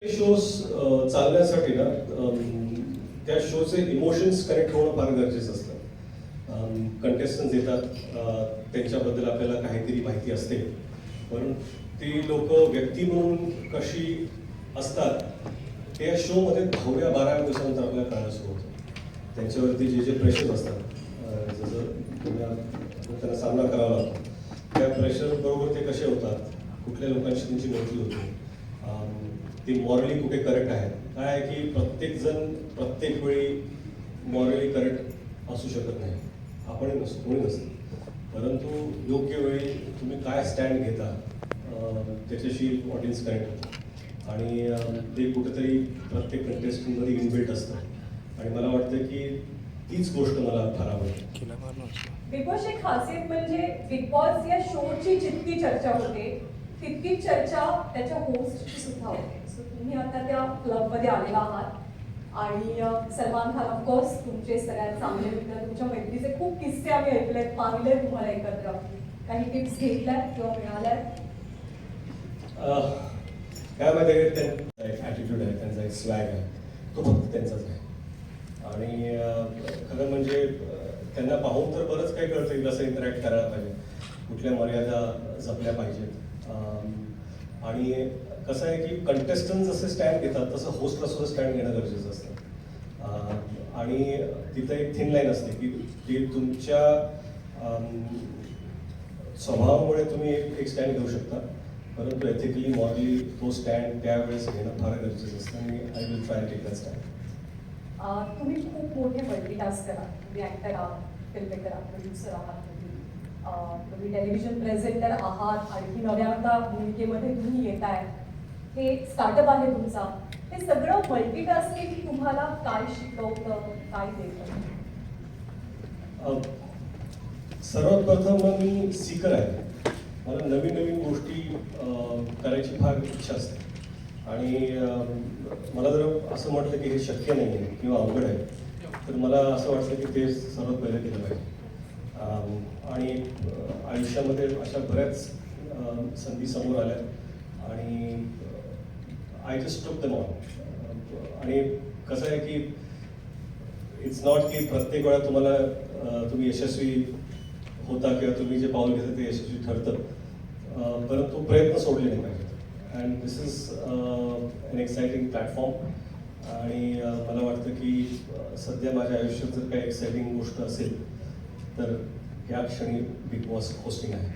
Shows चालण्यासाठी ना त्या शोचे इमोशन्स कनेक्ट होणं फार गरजेचं असतं. कंटेस्टंट्स येतात, त्यांच्याबद्दल आपल्याला काहीतरी माहिती असते, पण ती लोक व्यक्ती म्हणून कशी असतात ते या शोमध्ये 10-12 दिवसानंतर आपल्याला कळायला सुरू होतं. त्यांच्यावरती जे जे प्रेशर असतात, जसं त्यांना सामना करावा लागतो, त्या प्रेशर बरोबर ते कसे होतात, कुठल्या लोकांशी त्यांची मैत्री होते, ती मॉरली कुठे करेक्ट आहे. काय आहे की प्रत्येक जण प्रत्येक वेळी मॉरली करेक्ट असू शकत नाही, आपणही नसतो, कोणी नसतं. परंतु योग्य वेळी तुम्ही काय स्टँड घेता त्याच्याशी ऑडियन्स कनेक्ट होतं आणि ते कुठेतरी प्रत्येक कंटेस्टंटमध्ये इनबिल्ट असतं. आणि मला वाटतं की तीच गोष्ट मला फार आवडते. बिग बॉसची खासियत म्हणजे बिग बॉस या शोची जितकी चर्चा होते तितकी चर्चा त्याच्या होस्टची सुद्धा होते. सो तुम्ही आता त्या क्लबमध्ये आलेला आहात आणि सलमान खान ऑफकोर्स तुमचे सगळ्यात चांगले मित्र, तुमच्या मैत्रीचे खूप किस्से आम्ही ऐकलेत, पाहिले तुम्हाला एकत्र. काही टिप्स घेतल्यात किंवा मिळाल्यात? काय माहिती आहे, त्यांचा एक ॲटिट्यूड आहे, त्यांचा एक स्वॅग आहे, तो फक्त त्यांचाच आहे. आणि खरं म्हणजे त्यांना पाहून तर बरंच काही कळतं की कसं इंटरॅक्ट करायला पाहिजे, कुठल्या मर्यादा जपल्या पाहिजेत. आणि कसं आहे की कंटेस्टंट जसे स्टँड घेतात तसं होस्टला सुद्धा स्टँड घेणं गरजेचं असतं. आणि तिथं एक थिन लाईन असते की ती तुमच्या स्वभावामुळे तुम्ही एक स्टँड घेऊ शकता, परंतु एथिकली मॉरली तो स्टँड त्यावेळेस घेणं फार गरजेचं असतं. आणि I will try take that stand. तुम्ही खूप मोठे मल्टीटास्कर आहात. तुम्ही ॲक्टर आहात, फिल्ममेकर आहात, प्रोड्युसर आहात, तुम्ही टेलिव्हिजन प्रेझेंटर आहात, आणखी नव्या भूमिकेमध्ये तुम्ही येताय. हे स्टार्टअप आहे तुमचा. हे सगळं मल्टीटास्किंग तुम्हाला काय शिकवतं, काय देतं? सर्वात प्रथम मी सीकर आहे. मला नवीन नवीन गोष्टी करायची फार इच्छा असते. आणि मला जर असं म्हटलं की हे शक्य नाही आहे किंवा अवघड आहे, तर मला असं वाटतं की ते सर्वात पहिलं केलं पाहिजे. आणि आयुष्यामध्ये अशा बऱ्याच संधी समोर आल्या आणि आय जस्ट टूक देम ऑन. आणि कसं आहे की इट्स नॉट की प्रत्येक वेळा तुम्ही यशस्वी होता किंवा तुम्ही जे पाऊल घेता ते यशस्वी ठरतं, परंतु प्रयत्न सोडले नाही पाहिजेत. And this is an exciting platform. आणि मला वाटतं की सध्या माझ्या आयुष्यात जर काही एक्साइटिंग गोष्ट असेल तर या क्षणी बिग बॉस होस्टिंग आहे.